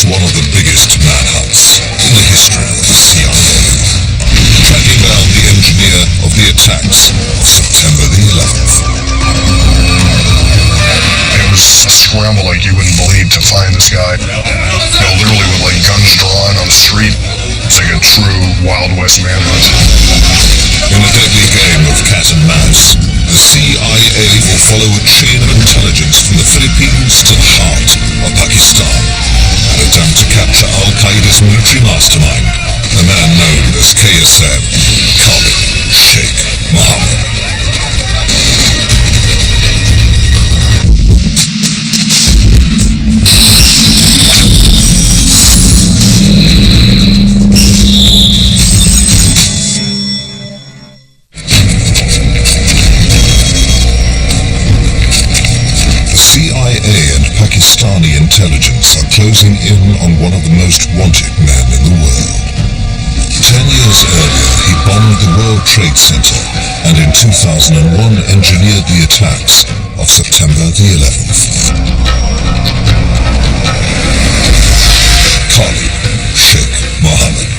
one of the biggest manhunts in the history of the CIA, tracking down the engineer of the attacks of September the 11th. It was a scramble like you wouldn't believe to find this guy. Literally with like guns drawn on the street. It's like a true Wild West manhunt. In a deadly game of cat and mouse, the CIA will follow a chain of intelligence from the Philippines to the heart of Pakistan and attempt to capture Al-Qaeda's military mastermind, the man known as KSM, Khalid Sheikh Mohammed. Pakistani intelligence are closing in on one of the most wanted men in the world. 10 years earlier, he bombed the World Trade Center and in 2001 engineered the attacks of September the 11th. Khalid Sheikh Mohammed.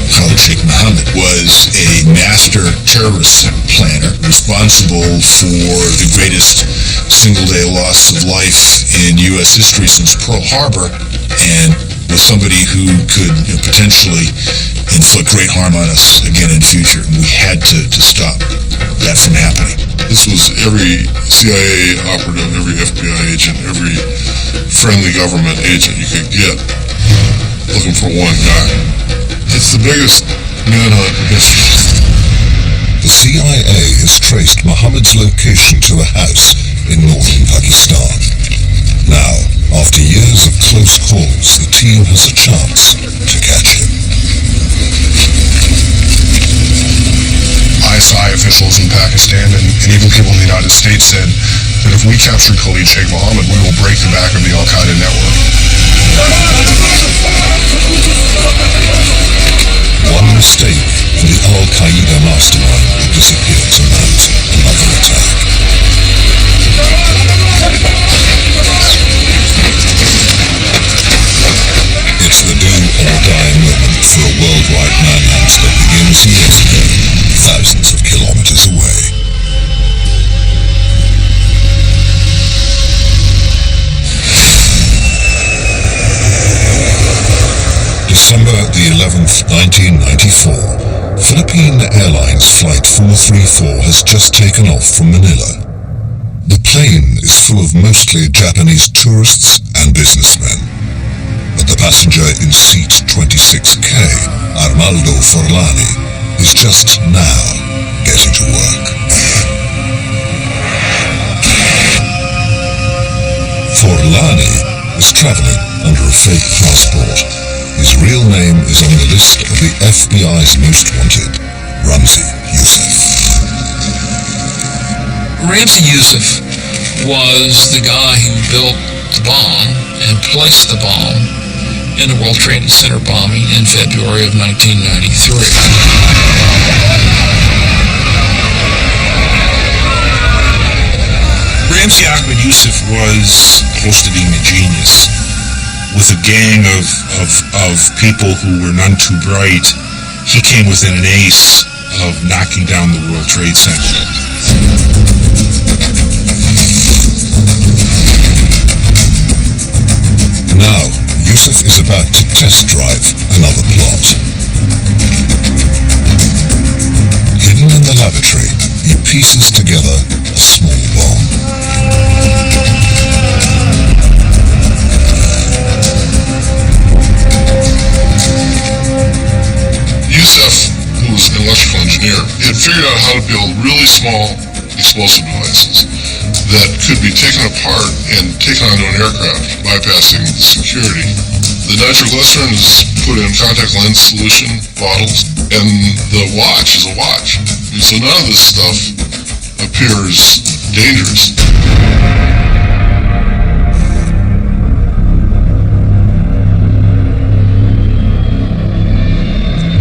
Khalid Sheikh Mohammed was a master terrorist planner responsible for the greatest single-day loss of life in U.S. history since Pearl Harbor, and was somebody who could potentially inflict great harm on us again in the future. We had to stop that from happening. This was every CIA operative, every FBI agent, every friendly government agent you could get looking for one guy. It's the biggest manhunt in history. The CIA has traced Mohammed's location to a house in northern Pakistan. Now, after years of close calls, the team has a chance to catch him. ISI officials in Pakistan and even people in the United States said that if we captured Khalid Sheikh Mohammed, we will break the back of the Al-Qaeda network. One mistake and the Al-Qaeda mastermind will disappear to mount another attack. It's the do-or-die moment for a worldwide manhunt that begins years ago, thousands of kilometers away. December the 11th, 1994, Philippine Airlines Flight 434 has just taken off from Manila. The plane is full of mostly Japanese tourists and businessmen, but the passenger in seat 26K, Arnaldo Forlani, is just now getting to work. Forlani is traveling under a fake passport. His real name is on the list of the FBI's most wanted, Ramzi Youssef. Ramzi Youssef was the guy who built the bomb and placed the bomb in the World Trade Center bombing in February of 1993. Ramzi Ahmed Youssef was close to being a genius. With a gang of people who were none too bright, he came within an ace of knocking down the World Trade Center. Now, Youssef is about to test drive another plot. Hidden in the laboratory, he pieces together a small bomb. Youssef, who was an electrical engineer, had figured out how to build really small explosive devices that could be taken apart and taken onto an aircraft, bypassing security. The nitroglycerin is put in contact lens solution bottles, and the watch is a watch. So none of this stuff appears dangerous.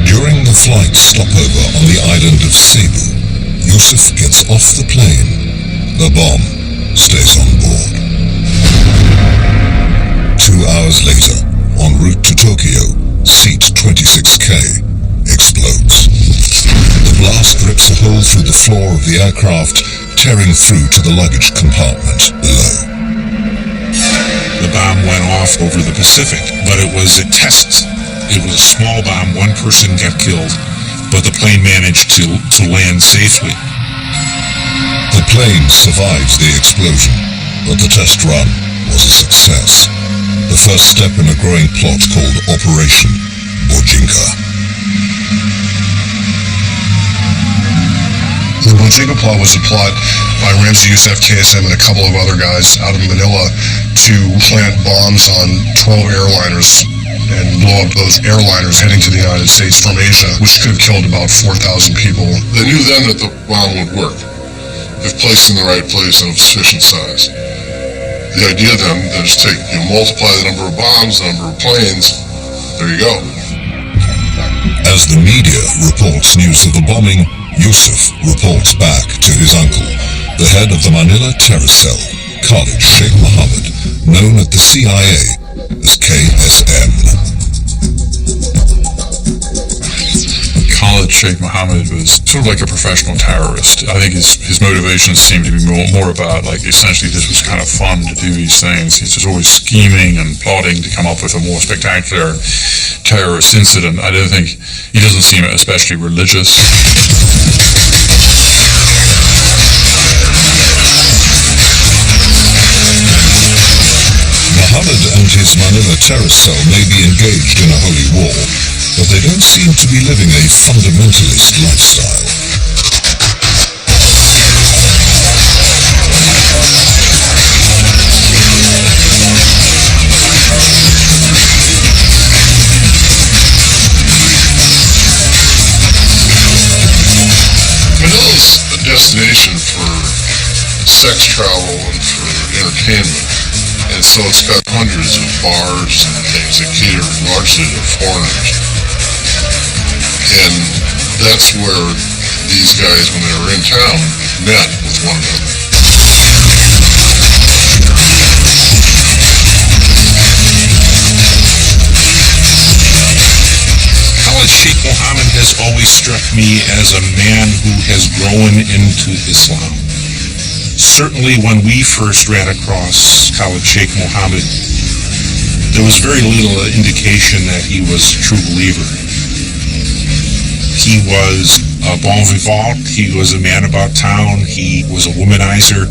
During the flight stopover on the island of Cebu, Youssef gets off the plane. The bomb stays on board. hours later, en route to Tokyo, Seat 26K explodes. The blast rips a hole through the floor of the aircraft, tearing through to the luggage compartment below. The bomb went off over the Pacific, but it was a test. It was a small bomb. One person got killed, but the plane managed to land safely. The plane survived the explosion, but the test run was a success. The first step in a growing plot called Operation Bojinka. The Bojinka plot was a plot by Ramzi Youssef, KSM, and a couple of other guys out of Manila to plant bombs on 12 airliners and blow up those airliners heading to the United States from Asia, which could have killed about 4,000 people. They knew then that the bomb would work, if placed in the right place and of sufficient size. The idea then is multiply the number of bombs, the number of planes, there you go. As the media reports news of the bombing, Yusuf reports back to his uncle, the head of the Manila terror cell, Khalid Sheikh Mohammed, known at the CIA as KSM. Khalid Sheikh Mohammed was sort of like a professional terrorist. I think his motivations seemed to be more about, like, essentially this was kind of fun to do these things. He's just always scheming and plotting to come up with a more spectacular terrorist incident. I don't think, he doesn't seem especially religious. Mohammed and his Manila terror cell may be engaged in a holy war, but they don't seem to be living a fundamentalist lifestyle. Manila's a destination for sex travel and for entertainment. And so it's got hundreds of bars and things that cater largely to foreigners. And that's where these guys, when they were in town, met with one another. Khalid Sheikh Mohammed has always struck me as a man who has grown into Islam. Certainly when we first ran across Khalid Sheikh Mohammed, there was very little indication that he was a true believer. He was a bon vivant, he was a man about town, he was a womanizer.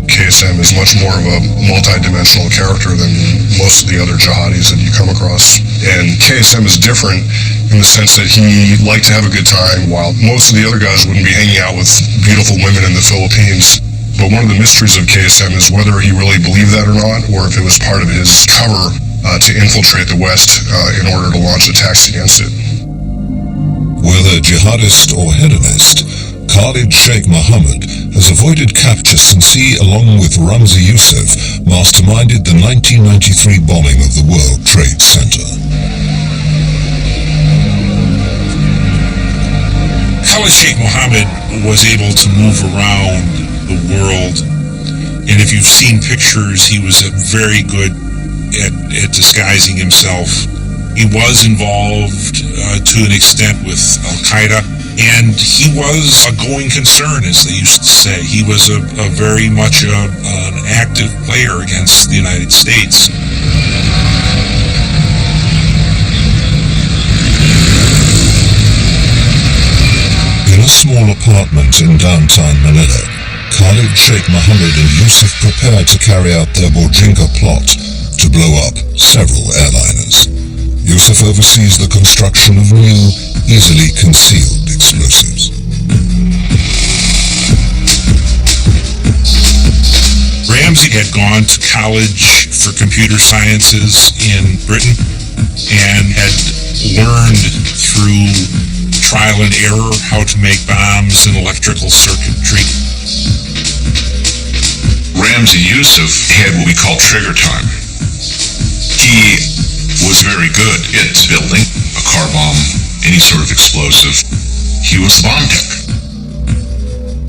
KSM is much more of a multi-dimensional character than most of the other jihadis that you come across. And KSM is different in the sense that he liked to have a good time, while most of the other guys wouldn't be hanging out with beautiful women in the Philippines. But one of the mysteries of KSM is whether he really believed that or not, or if it was part of his cover to infiltrate the West in order to launch attacks against it. Whether jihadist or hedonist, Khalid Sheikh Mohammed has avoided capture since he, along with Ramzi Youssef, masterminded the 1993 bombing of the World Trade Center. Khalid Sheikh Mohammed was able to move around the world, and if you've seen pictures, he was very good at disguising himself. He was involved to an extent with Al-Qaeda, and he was a going concern, as they used to say. He was a very much an active player against the United States. In a small apartment in downtown Manila, Khalid Sheikh Mohammed and Yusuf prepared to carry out their Bojinka plot to blow up several airliners. Yusuf oversees the construction of new, easily concealed explosives. Ramzi had gone to college for computer sciences in Britain and had learned through trial and error how to make bombs and electrical circuitry. Ramzi Youssef had what we call trigger time. He was very good at building a car bomb, any sort of explosive. He was the bomb tech.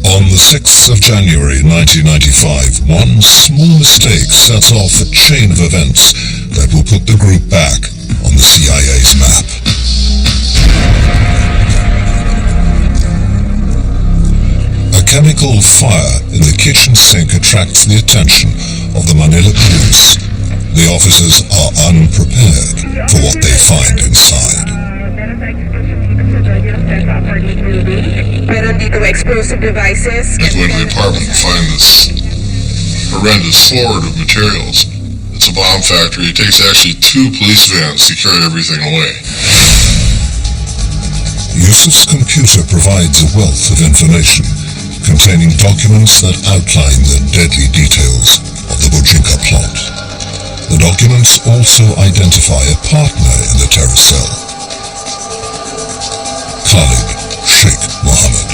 On the 6th of January 1995, one small mistake sets off a chain of events that will put the group back on the CIA's map. A chemical fire in the kitchen sink attracts the attention of the Manila police. The officers are unprepared for what they find inside. Meron dito explosive devices. They go into the apartment and find this horrendous hoard of materials. It's a bomb factory. It takes actually 2 police vans to carry everything away. Yusuf's computer provides a wealth of information containing documents that outline the deadly details of the Bojinka plot. The documents also identify a partner in the terror cell, Khalid Sheikh Mohammed.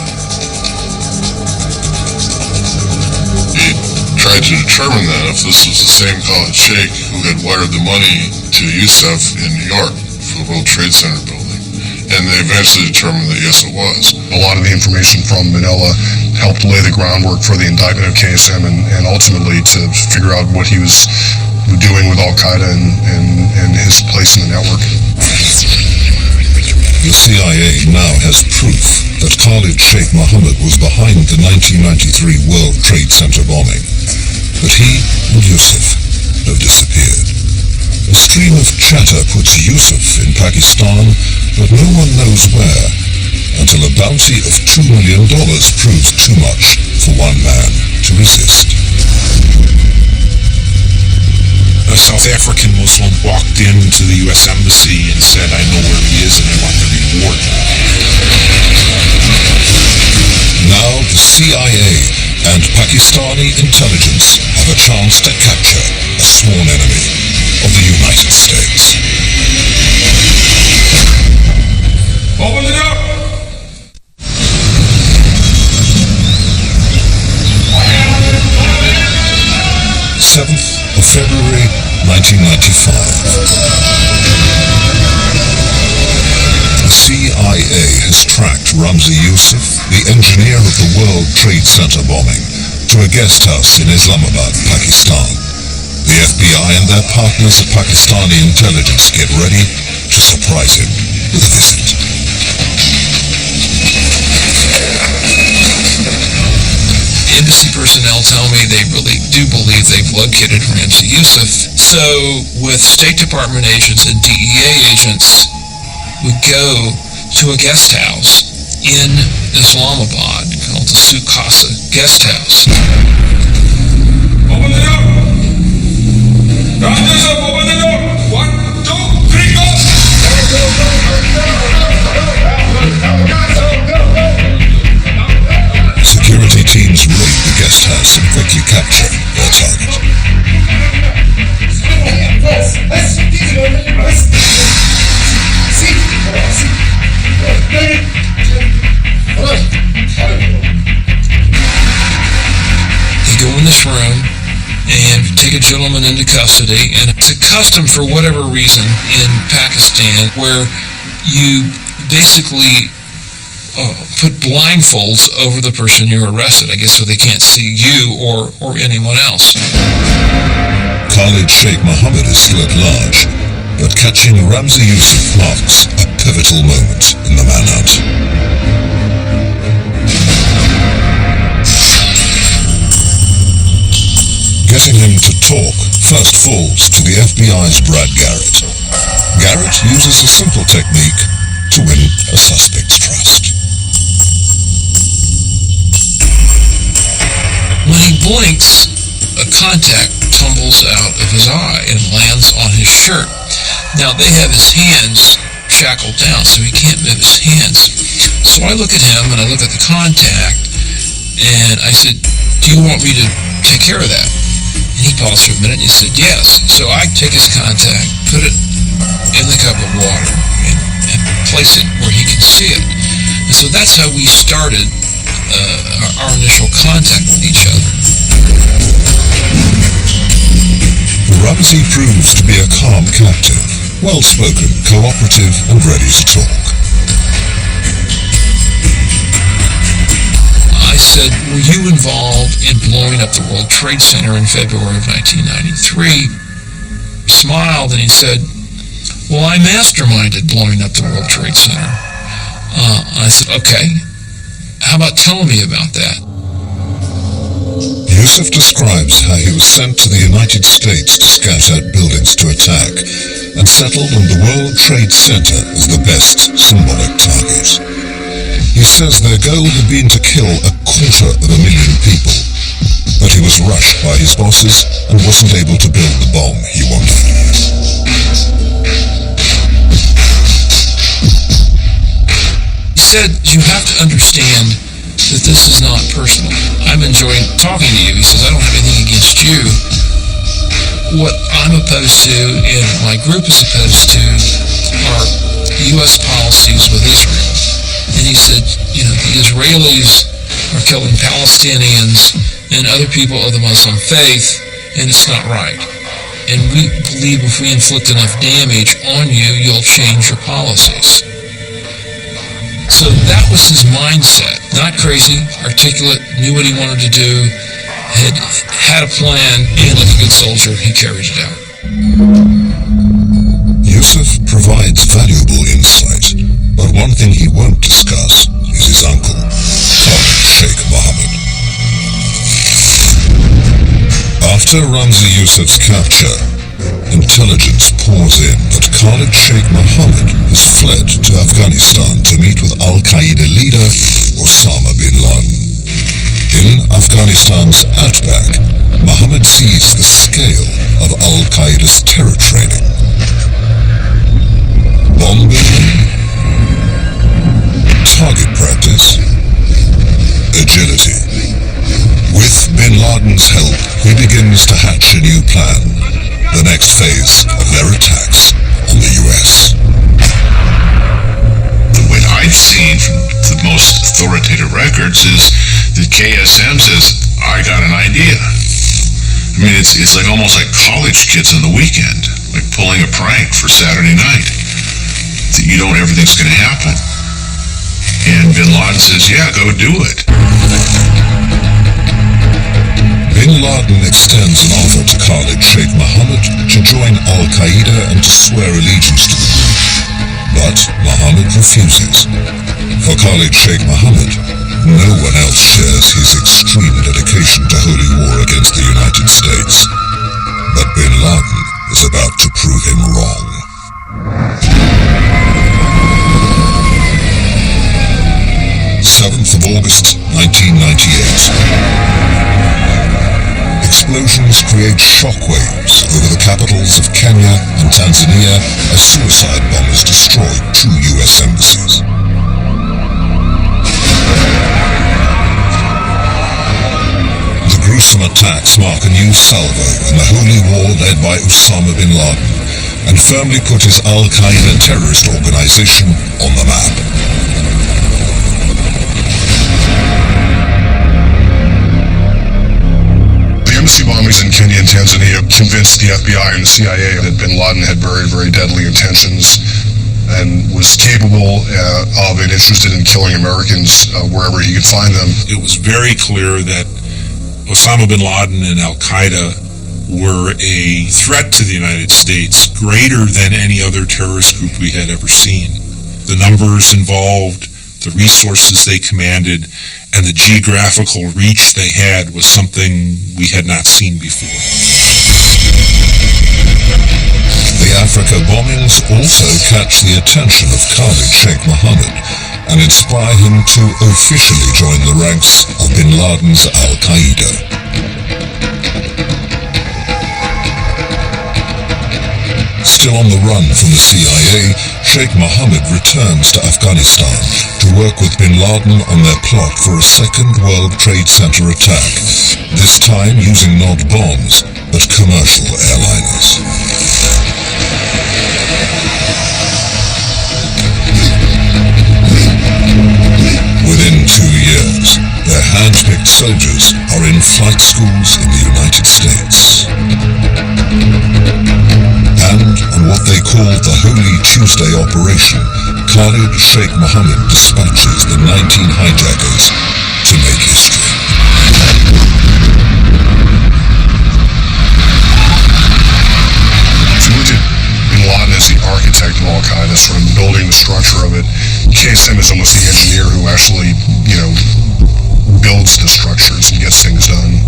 He tried to determine that if this was the same Khalid Sheikh who had wired the money to Yusuf in New York for the World Trade Center building. And they eventually determined that yes, it was. A lot of the information from Manila helped lay the groundwork for the indictment of KSM and ultimately to figure out what he was doing with Al-Qaeda and his place in the network. The CIA now has proof that Khalid Sheikh Mohammed was behind the 1993 World Trade Center bombing. But he and Yusuf have disappeared. A stream of chatter puts Yusuf in Pakistan, but no one knows where, until a bounty of $2 million proves too much for one man to resist. A South African Muslim walked into the U.S. Embassy and said, "I know where he is and I want the reward." Now the CIA and Pakistani intelligence have a chance to capture a sworn enemy of the United States. Open it up! 7th of February 1995. The CIA has tracked Ramzi Yusuf, the engineer of the World Trade Center bombing, to a guest house in Islamabad, Pakistan. The FBI and their partners at Pakistani intelligence get ready to surprise him with a visit. Embassy personnel tell me they really do believe they've located Ramzi Yusuf. So, with State Department agents and DEA agents, we go to a guest house in Islamabad called the Sukasa Guest House. Open it up! Guys, up! Open it up! 1, 2, 3, go! Security teams raid the guest house and quickly capture their target. They go in this room and take a gentleman into custody, and it's a custom for whatever reason in Pakistan where you basically put blindfolds over the person you're arrested, I guess, so they can't see you or anyone else. Khalid Sheikh Mohammed is still at large, but catching Ramzi Yusuf marks a pivotal moment in the manhunt. Getting him to talk first falls to the FBI's Brad Garrett. Garrett uses a simple technique to win a suspect's trust. When he blinks, a contact tumbles out of his eye and lands on his shirt. Now, they have his hands shackled down, so he can't move his hands. So I look at him and I look at the contact, and I said, "Do you want me to take care of that?" And he paused for a minute and he said, "Yes." So I take his contact, put it in the cup of water, and place it where he can see it. And so that's how we started our initial contact with each other. Ramzi proves to be a calm captain, well-spoken, cooperative, and ready to talk. I I said, were you involved in blowing up the World Trade Center in February of 1993? He smiled and he said, well, I masterminded blowing up the World Trade Center. I said, okay, how about telling me about that? Yusuf describes how he was sent to the United States to scout out buildings to attack, and settled on the World Trade Center as the best symbolic target. He says their goal had been to kill 250,000 people, but he was rushed by his bosses and wasn't able to build the bomb he wanted. He said, you have to understand that this is not personal. I'm enjoying talking to you. He says, I don't have anything against you. What I'm opposed to, and my group is opposed to, are U.S. policies with Israel. And he said, the Israelis are killing Palestinians and other people of the Muslim faith, and it's not right. And we believe if we inflict enough damage on you, you'll change your policies. So that was his mindset. Not crazy, articulate, knew what he wanted to do, had a plan, and like a good soldier, he carried it out. Yusuf provides valuable insight, but one thing he won't discuss is his uncle, Sheikh Mohammed. After Ramzi Yusuf's capture, intelligence pours in that Khalid Sheikh Mohammed has fled to Afghanistan to meet with Al-Qaeda leader Osama bin Laden. In Afghanistan's outback, Mohammed sees the scale of Al-Qaeda's terror training. Bomb building, target practice, agility. With bin Laden's help, he begins to hatch a new plan, the next phase of their attacks on the U.S. What I've seen from the most authoritative records is that KSM says, I got an idea. I mean, it's like almost like college kids on the weekend, like pulling a prank for Saturday night. That you don't, everything's going to happen. And bin Laden says, yeah, go do it. Bin Laden extends an offer to Khalid Sheikh Mohammed to join Al-Qaeda and to swear allegiance to them. But Mohammed refuses. For Khalid Sheikh Mohammed, no one else shares his extreme dedication to holy war against the United States. But bin Laden is about to prove him wrong. 7th of August, 1998. Explosions create shockwaves over the capitals of Kenya and Tanzania as suicide bombers destroy 2 U.S. embassies. The gruesome attacks mark a new salvo in the holy war led by Osama bin Laden and firmly put his Al-Qaeda terrorist organization on the map. Embassy bombings in Kenya and Tanzania convinced the FBI and the CIA that bin Laden had very, very deadly intentions and was capable of and interested in killing Americans wherever he could find them. It was very clear that Osama bin Laden and Al-Qaeda were a threat to the United States greater than any other terrorist group we had ever seen. The numbers involved, the resources they commanded, and the geographical reach they had was something we had not seen before. The Africa bombings also catch the attention of Khalid Sheikh Mohammed and inspire him to officially join the ranks of bin Laden's Al-Qaeda. Still on the run from the CIA, Sheikh Mohammed returns to Afghanistan to work with bin Laden on their plot for a second World Trade Center attack, this time using not bombs, but commercial airliners. Within 2 years, their hand-picked soldiers are in flight schools in the United States. And on what they called the Holy Tuesday operation, Khalid Sheikh Mohammed dispatches the 19 hijackers to to make history. If you look at Bin Laden as the architect of Al-Qaeda, sort of building the structure of it, KSM is almost the engineer who actually, builds the structures and gets things done.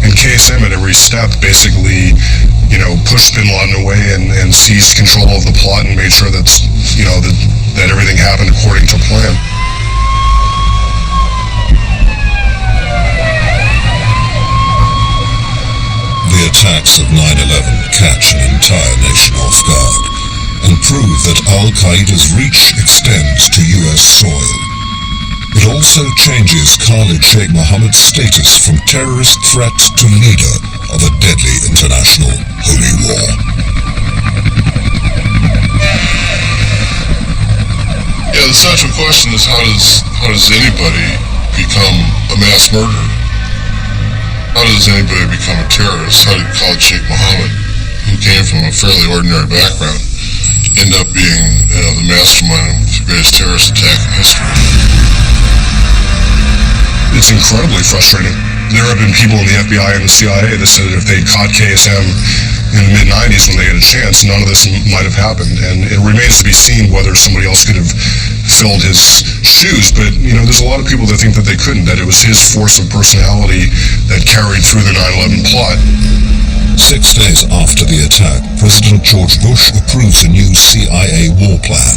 And KSM at every step basically, pushed Bin Laden away and seized control of the plot and made sure that everything happened according to plan. The attacks of 9/11 catch an entire nation off guard and prove that Al-Qaeda's reach extends to US soil. It also changes Khalid Sheikh Mohammed's status from terrorist threat to leader of a deadly international holy war. Yeah, the central question is how does anybody become a mass murderer? How does anybody become a terrorist? How did Khalid Sheikh Mohammed, who came from a fairly ordinary background, end up being the mastermind of the greatest terrorist attack in history? It's incredibly frustrating. There have been people in the FBI and the CIA that said that if they caught KSM in the mid-90s when they had a chance, none of this might have happened. And it remains to be seen whether somebody else could have filled his shoes. But, there's a lot of people that think that they couldn't, that it was his force of personality that carried through the 9/11 plot. 6 days after the attack, President George Bush approves a new CIA war plan.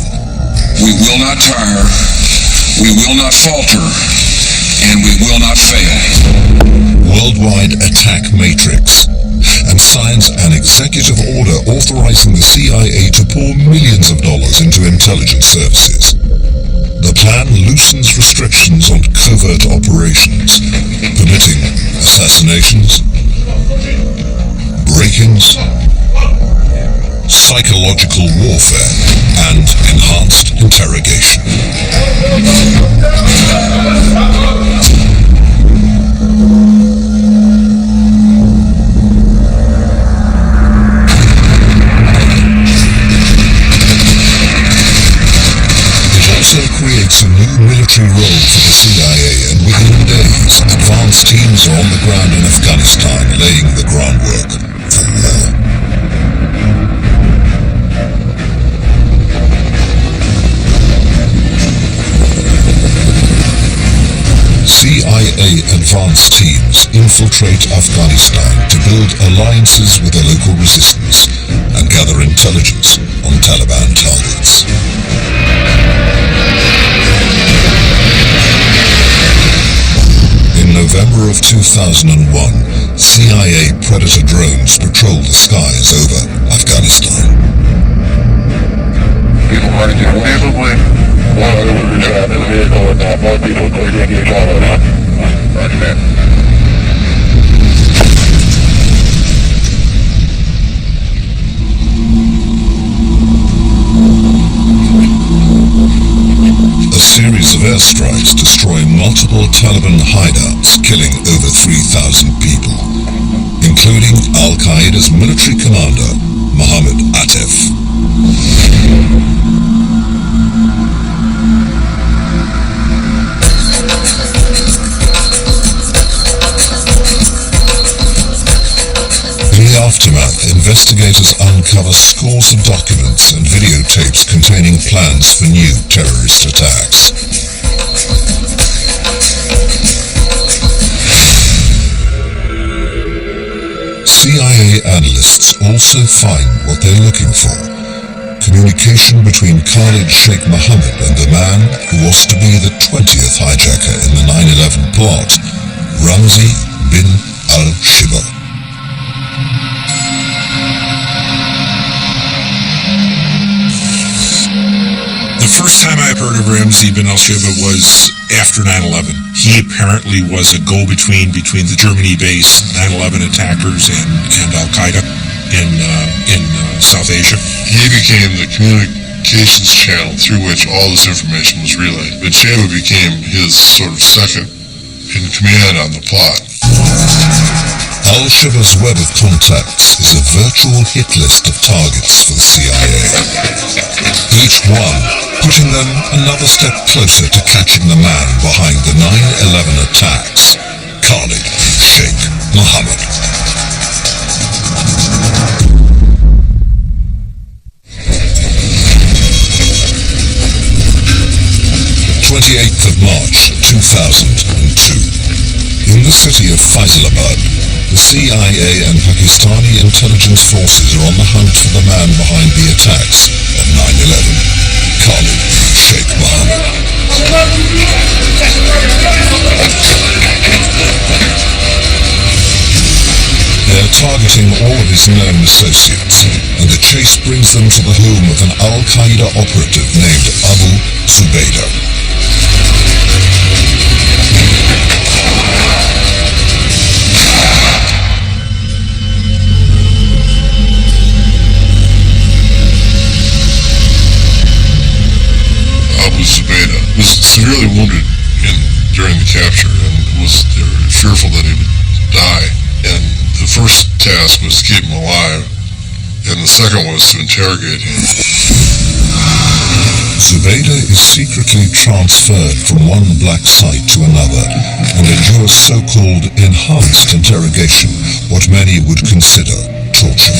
We will not tire, we will not falter, and we will not fail. Worldwide attack matrix, and signs an executive order authorizing the CIA to pour millions of dollars into intelligence services. The plan loosens restrictions on covert operations, permitting assassinations, break-ins, psychological warfare, and enhanced interrogation. Creates a new military role for the CIA, and within days, advanced teams are on the ground in Afghanistan laying the groundwork for war. CIA advanced teams infiltrate Afghanistan to build alliances with the local resistance and gather intelligence on Taliban targets. In November of 2001, CIA Predator drones patrol the skies over Afghanistan. People are unbelievably well over trapped in the vehicle with that. More people clear to engage all of that. Roger that. A series of airstrikes destroy multiple Taliban hideouts, killing over 3,000 people, including Al-Qaeda's military commander, Mohammed Atef. In the aftermath, investigators uncover scores of documents and videotapes containing plans for new terrorist attacks. CIA analysts also find what they're looking for: communication between Khalid Sheikh Mohammed and the man who was to be the 20th hijacker in the 9/11 plot, Ramzi bin al-Shibr. The first time I heard of Ramzi bin al-Shibr was after 9/11. He apparently was a go-between between the Germany-based 9/11 attackers and Al-Qaeda in South Asia. He became the communications channel through which all this information was relayed. Bin Shibr became his sort of second in command on the plot. Al-Shabaab's web of contacts is a virtual hit list of targets for the CIA. Each one putting them another step closer to catching the man behind the 9/11 attacks, Khalid Sheikh Mohammed. 28th of March 2002. In the city of Faisalabad, the CIA and Pakistani intelligence forces are on the hunt for the man behind the attacks of 9/11, Khalid Sheikh Mohammed. They're targeting all of his known associates, and the chase brings them to the home of an Al-Qaeda operative named Abu Zubaydah. Abu Zubaydah was severely wounded during the capture, and they were fearful that he would die. And the first task was to keep him alive, and the second was to interrogate him. Zubaydah is secretly transferred from one black site to another and endures so-called enhanced interrogation, what many would consider torture.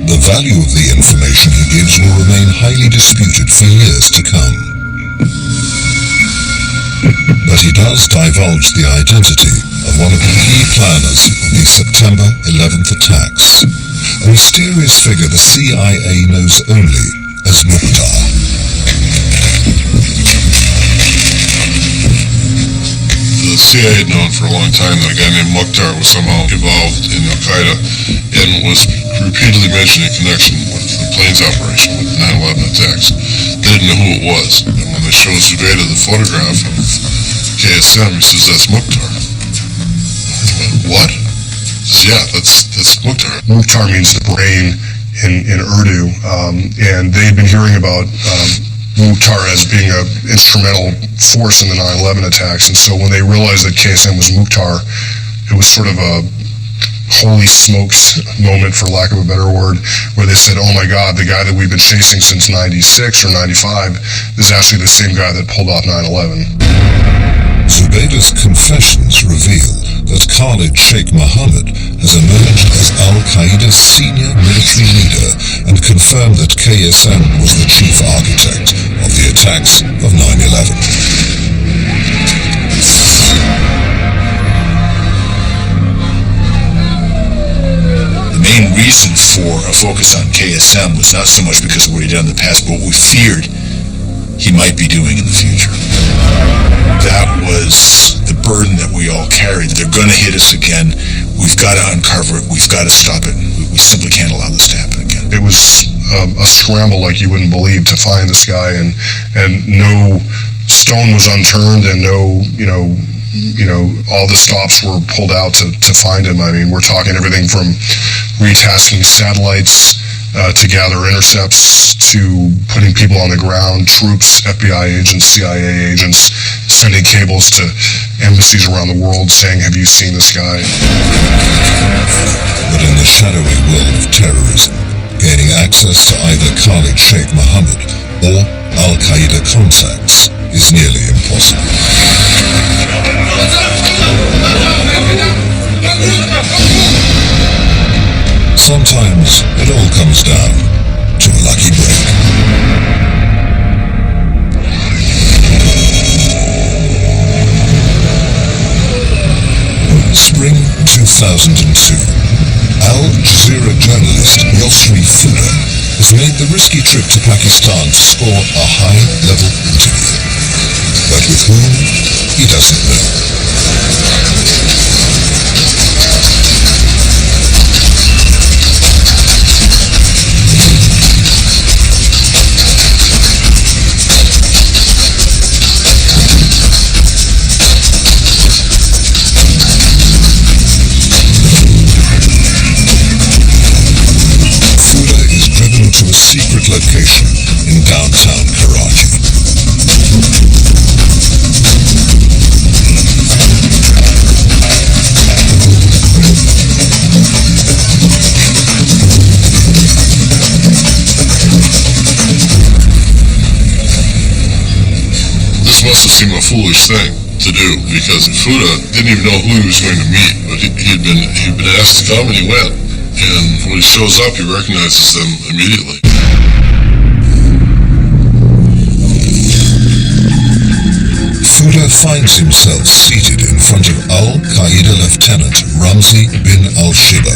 The value of the information he gives will remain highly disputed for years to come. But he does divulge the identity of one of the key planners of the September 11th attacks, a mysterious figure the CIA knows only as Mukhtar. The CIA had known for a long time that a guy named Mukhtar was somehow involved in Al-Qaeda and was repeatedly mentioned in connection with the planes operation, with the 9/11 attacks. They didn't know who it was. And when they showed Zubaydah the photograph of KSM, he says, "That's Mukhtar." They went, "What?" He says, "Yeah, that's Mukhtar." Mukhtar means the brain in Urdu, and they'd been hearing about Mukhtar as being an instrumental force in the 9/11 attacks, and so when they realized that KSM was Mukhtar, it was sort of a holy smokes moment, for lack of a better word, where they said, "Oh my God, the guy that we've been chasing since 96 or 95 is actually the same guy that pulled off 9/11. Zubaydah's confessions reveal that Khalid Sheikh Mohammed has emerged as Al-Qaeda's senior military leader and confirmed that KSM was the chief architect of the attacks of 9/11. The main reason for a focus on KSM was not so much because of what he'd done in the past, but what we feared he might be doing in the future. That was the burden that we all carried. They're going to hit us again. We've got to uncover it. We've got to stop it. We simply can't allow this to happen again. It was a scramble like you wouldn't believe to find this guy, and no stone was unturned, and no, all the stops were pulled out to find him. I mean, we're talking everything from retasking satellites to gather intercepts, to putting people on the ground, troops, FBI agents, CIA agents, sending cables to embassies around the world saying, "Have you seen this guy?" But in the shadowy world of terrorism, gaining access to either Khalid Sheikh Mohammed or Al-Qaeda contacts is nearly impossible. Sometimes it all comes down to a lucky break. Spring 2002. Al Jazeera journalist Yosri Fuda has made the risky trip to Pakistan to score a high-level interview. But with whom, he doesn't know. To a secret location in downtown Karachi. must have seemed a foolish thing to do, because Fuda didn't even know who he was going to meet, but he'd been asked to come and he went. And when he shows up, he recognizes them immediately. Fuda finds himself seated in front of Al-Qaeda Lieutenant Ramzi bin al-Shiba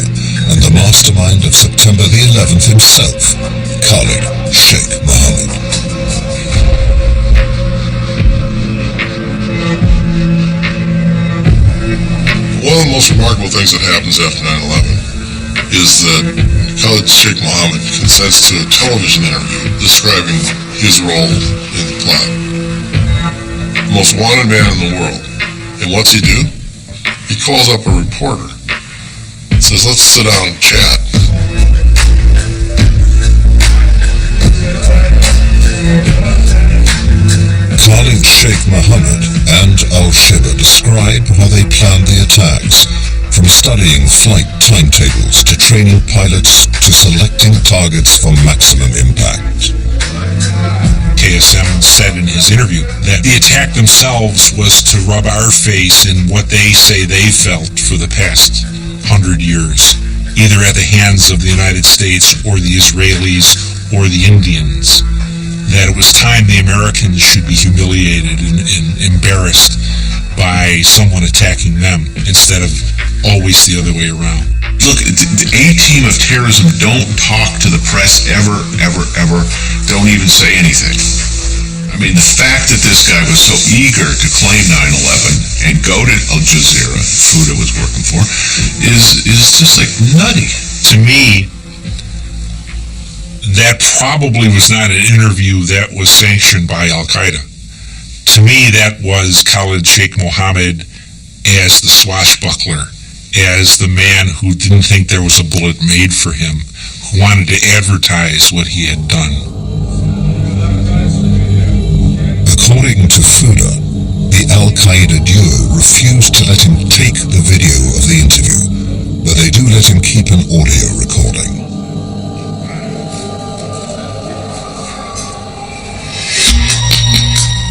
and the mastermind of September the 11th himself, Khalid Sheikh Mohammed. One of the most remarkable things that happens after 9/11 is that Khalid Sheikh Mohammed consents to a television interview describing his role in the plot. The most wanted man in the world. And what's he do? He calls up a reporter and says, let's sit down and chat. Khalid Sheikh Mohammed and al-Shiba describe how they planned the attacks, from studying flight timetables to training pilots to selecting targets for maximum impact. KSM said in his interview that the attack themselves was to rub our face in what they say they felt for the past 100 years, either at the hands of the United States or the Israelis or the Indians. That it was time the Americans should be humiliated and embarrassed by someone attacking them instead of always the other way around. Look, the A-team of terrorism don't talk to the press ever, ever, ever. Don't even say anything. I mean, the fact that this guy was so eager to claim 9/11 and go to Al Jazeera, Fuda was working for, is just like nutty. To me, that probably was not an interview that was sanctioned by Al-Qaeda. To me, that was Khalid Sheikh Mohammed as the swashbuckler, as the man who didn't think there was a bullet made for him, who wanted to advertise what he had done. According to Fuda, the Al-Qaeda duo refused to let him take the video of the interview, but they do let him keep an audio recording.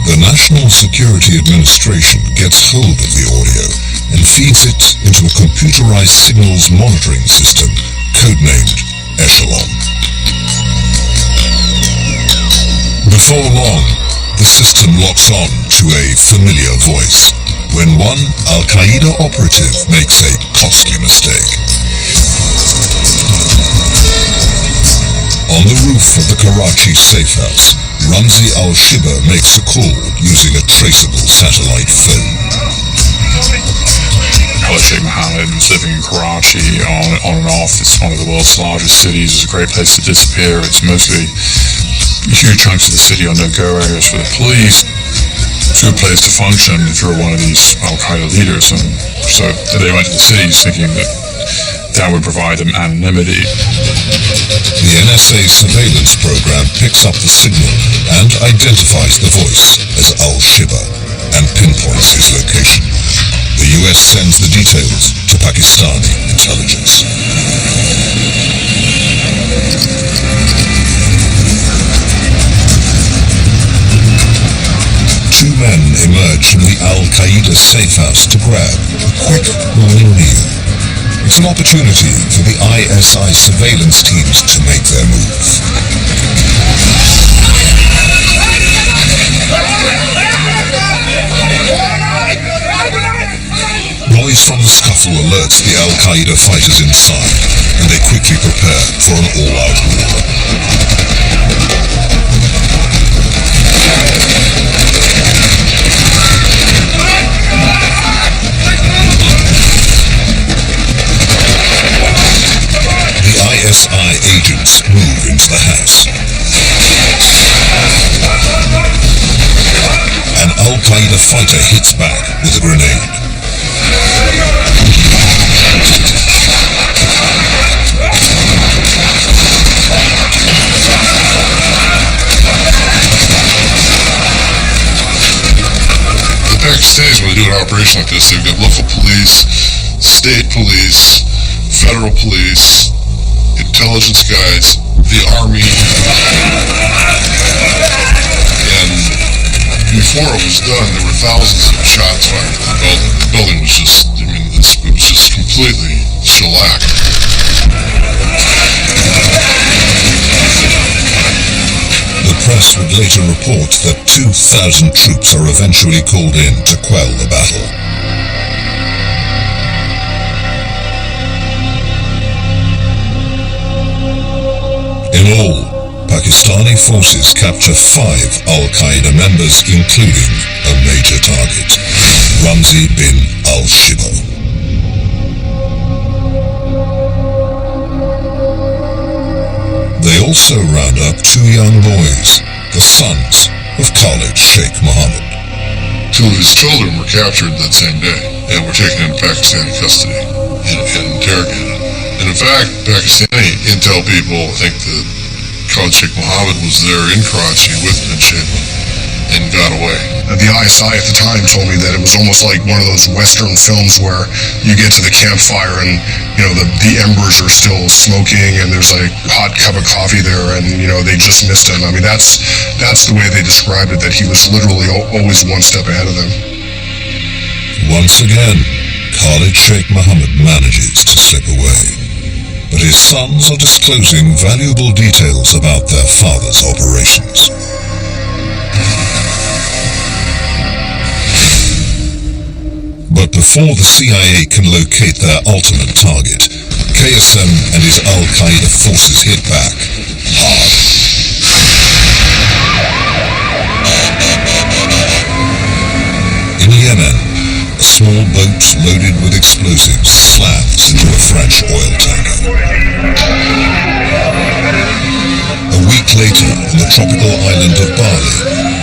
The National Security Administration gets hold of the audio and feeds it into a computerized signals monitoring system codenamed Echelon. Before long, the system locks on to a familiar voice when one Al-Qaeda operative makes a costly mistake. On the roof of the Karachi safe house, Ramzi al-Shiba makes a call using a traceable satellite phone. Khalid Sheikh Mohammed was living in Karachi on and off. It's one of the world's largest cities. It's a great place to disappear. It's mostly huge chunks of the city are no-go areas for the police. It's a good place to function if you're one of these Al-Qaeda leaders. And so they went to the cities thinking that would provide them anonymity. The NSA surveillance program picks up the signal and identifies the voice as al-Shiba and pinpoints his location. The US sends the details to Pakistani intelligence. Two men emerge from the Al-Qaeda safe house to grab a quick morning meal. It's an opportunity for the ISI surveillance teams to make their move. Noise from the scuffle alerts the Al-Qaeda fighters inside, and they quickly prepare for an all-out war. ISI agents move into the house. An Al-Qaeda fighter hits back with a grenade. The Pakistanis, when they do an operation like this, they've got local police, state police, federal police, intelligence guys, the army, and before it was done, there were thousands of shots fired at the building. The building was just, I mean, it was just completely shellacked. The press would later report that 2,000 troops are eventually called in to quell the battle. In all, Pakistani forces capture 5 Al-Qaeda members, including a major target, Ramzi bin al-Shibo. They also round up 2 young boys, the sons of Khalid Sheikh Mohammed. 2 of his children were captured that same day and were taken into Pakistani custody and interrogated. And in fact, Pakistani intel people think that Khalid Sheikh Mohammed was there in Karachi with bin Sheba and got away. The ISI at the time told me that it was almost like one of those Western films where you get to the campfire and, you know, the embers are still smoking and there's like a hot cup of coffee there and, you know, they just missed him. I mean, that's the way they described it, that he was literally always one step ahead of them. Once again, Khalid Sheikh Mohammed manages to slip away, but his sons are disclosing valuable details about their father's operations. But before the CIA can locate their ultimate target, KSM and his Al-Qaeda forces hit back hard. In Yemen, a small boat loaded with explosives slams into a French oil tanker. A week later, on the tropical island of Bali,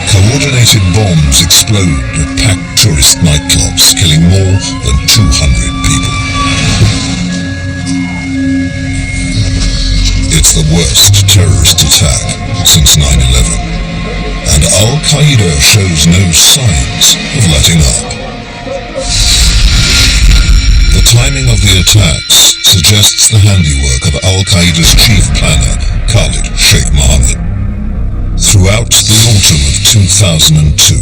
coordinated bombs explode at packed tourist nightclubs, killing more than 200 people. It's the worst terrorist attack since 9/11, and Al-Qaeda shows no signs of letting up. The timing of the attacks suggests the handiwork of Al-Qaeda's chief planner, Khalid Sheikh Mohammed. Throughout the autumn of 2002,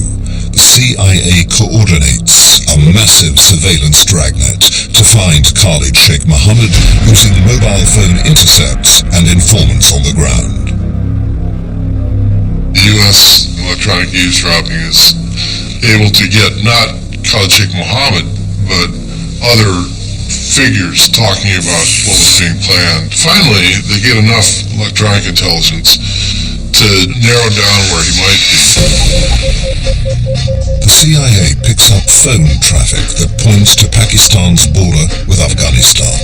the CIA coordinates a massive surveillance dragnet to find Khalid Sheikh Mohammed using mobile phone intercepts and informants on the ground. The U.S. electronic eavesdropping is able to get not Khalid Sheikh Mohammed, but other figures talking about what was being planned. Finally, they get enough electronic intelligence to narrow down where he might be. The CIA picks up phone traffic that points to Pakistan's border with Afghanistan.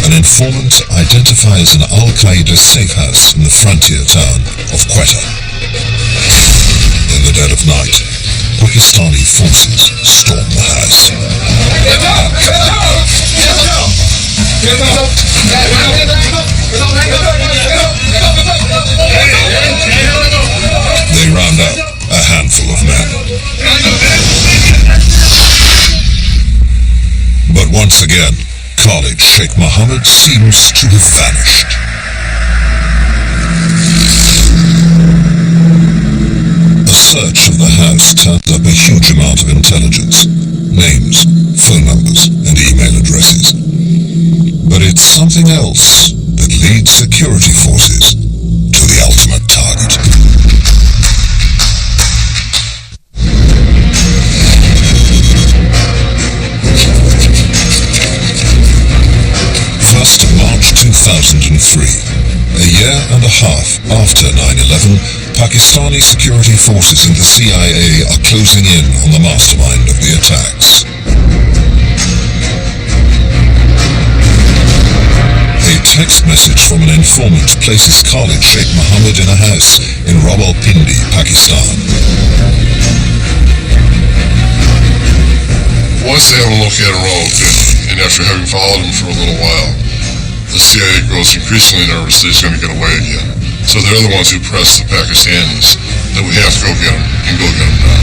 An informant identifies an Al-Qaeda safe house in the frontier town of Quetta. In the dead of night, Pakistani forces storm the house. They round up a handful of men. But once again, Khalid Sheikh Mohammed seems to have vanished. A search of the house turns up a huge amount of intelligence. Names, phone numbers, and email addresses. But it's something else that leads security forces to the ultimate target. First, March 2003, a year and a half after 9/11, Pakistani security forces and the CIA are closing in on the mastermind of the attacks. A text message from an informant places Khalid Sheikh Mohammed in a house in Rawalpindi, Pakistan. Once they have a look at Rawalpindi, and after having followed him for a little while, the CIA grows increasingly nervous that he's going to get away again. So they're the ones who press the Pakistanis that we have to go get him and go get him now.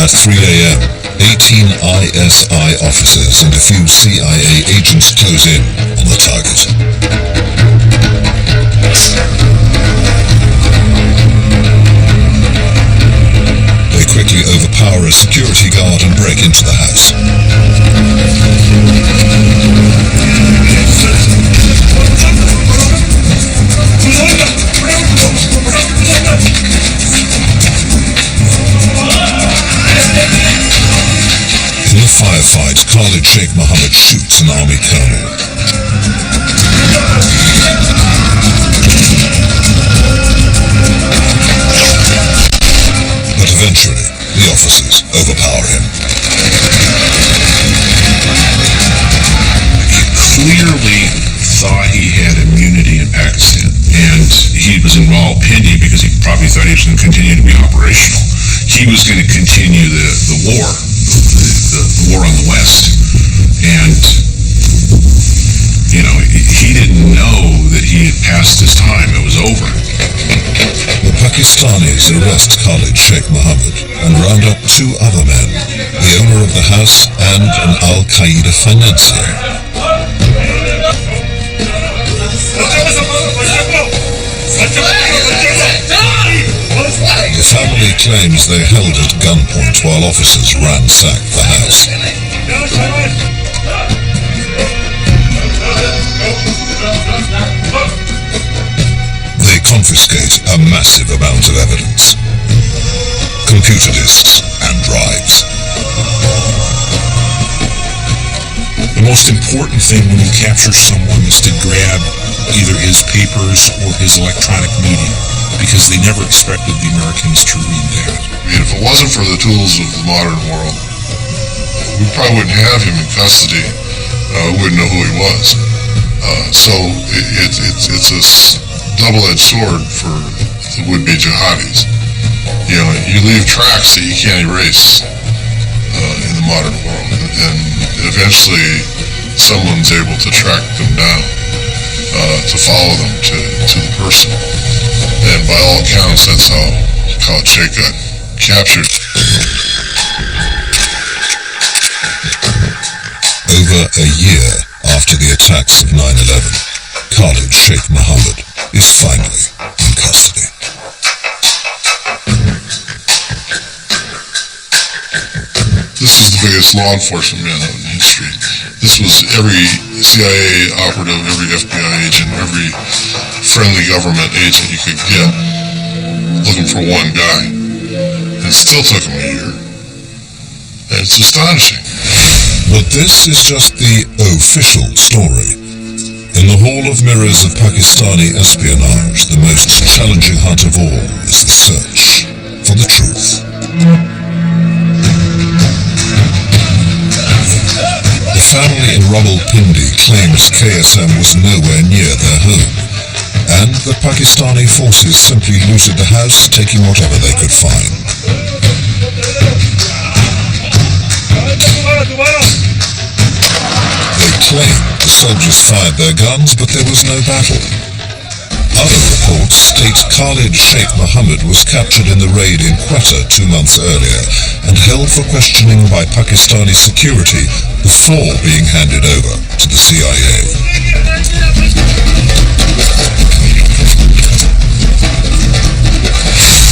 At 3 a.m., 18 ISI officers and a few CIA agents close in on the target. They quickly overpower a security guard and break into the house. In the firefight, Khalid Sheikh Mohammed shoots an army colonel. But eventually, the officers overpower him. He clearly thought he had immunity in Pakistan, and he was in raw opinion because he probably thought he was going to continue to be operational. He was going to continue the war, the war on the West, and he didn't know that he had passed his time. It was over. The Pakistanis arrest Khalid Sheikh Mohammed and round up two other men, the owner of the house and an Al-Qaeda financier. The family claims they held at gunpoint while officers ransacked the house. They confiscate a massive amount of evidence. Computer disks and drives. The most important thing when you capture someone is to grab either his papers or his electronic media, because they never expected the Americans to read that. I mean, if it wasn't for the tools of the modern world, we probably wouldn't have him in custody. We wouldn't know who he was. So it's a double-edged sword for the would-be jihadis. You leave tracks that you can't erase in the modern world, and eventually someone's able to track them down, to follow them to the person. And by all accounts, that's how Khalid Sheikh got captured. Over a year after the attacks of 9/11, Khalid Sheikh Mohammed is finally in custody. This was the biggest law enforcement manhunt in history. This was every CIA operative, every FBI agent, every friendly government agent you could get looking for one guy. And it still took him a year. And it's astonishing. But this is just the official story. In the Hall of Mirrors of Pakistani espionage, the most challenging hunt of all is the search for the truth. The family in Rawalpindi claims KSM was nowhere near their home, and the Pakistani forces simply looted the house, taking whatever they could find. They claim the soldiers fired their guns, but there was no battle. Other reports state Khalid Sheikh Mohammed was captured in the raid in Quetta 2 months earlier and held for questioning by Pakistani security before being handed over to the CIA.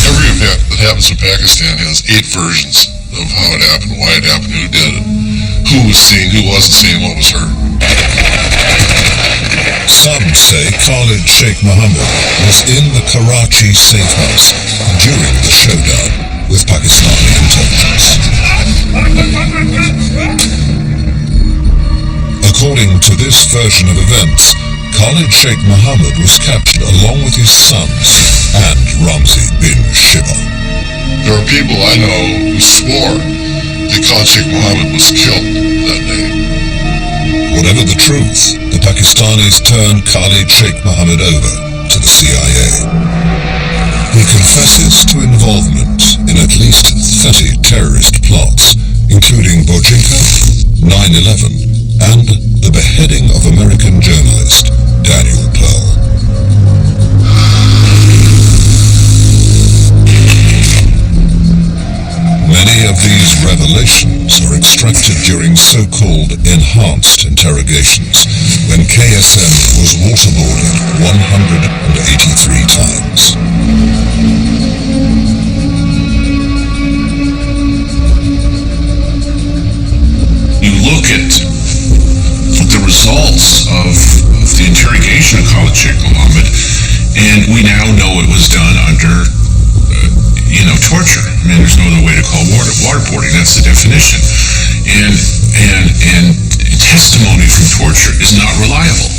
Every event that happens in Pakistan has 8 versions of how it happened, why it happened, who did it, who was seen, who wasn't seen, what was heard. Some say Khalid Sheikh Mohammed was in the Karachi safe house during the showdown with Pakistani intelligence. According to this version of events, Khalid Sheikh Mohammed was captured along with his sons and Ramzi bin Shiba. There are people I know who swore that Khalid Sheikh Mohammed was killed that day. Whatever the truth, the Pakistanis turned Khalid Sheikh Mohammed over to the CIA. He confesses to involvement in at least 30 terrorist plots, including Bojinka, 9/11, and the beheading of American journalist Daniel Pearl. Many of these revelations are extracted during so-called enhanced interrogations, when and KSM was waterboarded 183 times. You look at the results of the interrogation of Khalid Sheikh Mohammed, and we now know it was done under, torture. I mean, there's no other way to call waterboarding. That's the definition. And testimony from torture is not reliable.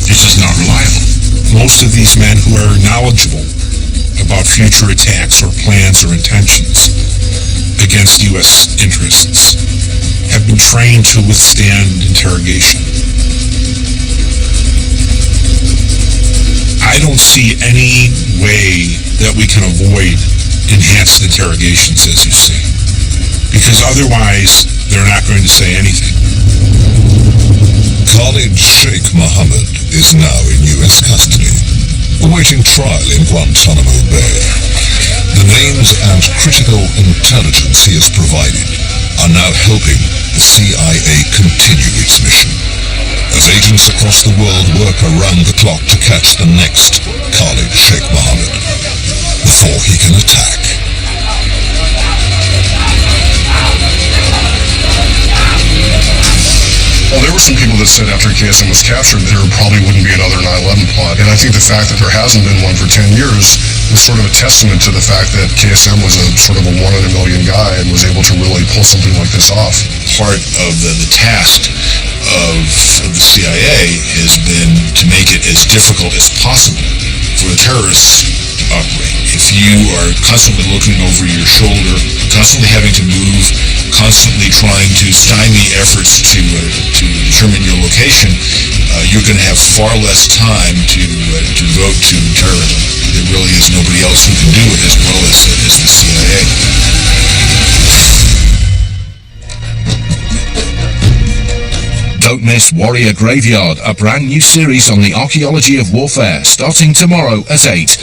It's just not reliable. Most of these men who are knowledgeable about future attacks or plans or intentions against U.S. interests have been trained to withstand interrogation. I don't see any way that we can avoid enhanced interrogations, as you see, because otherwise they're not going to say anything. Khalid Sheikh Mohammed is now in U.S. custody, awaiting trial in Guantanamo Bay. The names and critical intelligence he has provided are now helping the CIA continue its mission, as agents across the world work around the clock to catch the next Khalid Sheikh Mohammed before he can attack. Well, there were some people that said after KSM was captured there probably wouldn't be another 9/11 plot, and I think the fact that there hasn't been one for 10 years is sort of a testament to the fact that KSM was a sort of a one in a million guy and was able to really pull something like this off. Part of the task of the CIA has been to make it as difficult as possible for the terrorists to operate. If you are constantly looking over your shoulder, constantly having to move, constantly trying to stymie efforts to determine your location, you're going to have far less time to devote to terrorism. There really is nobody else who can do it as well as the CIA. Don't miss Warrior Graveyard, a brand new series on the archaeology of warfare, starting tomorrow at 8.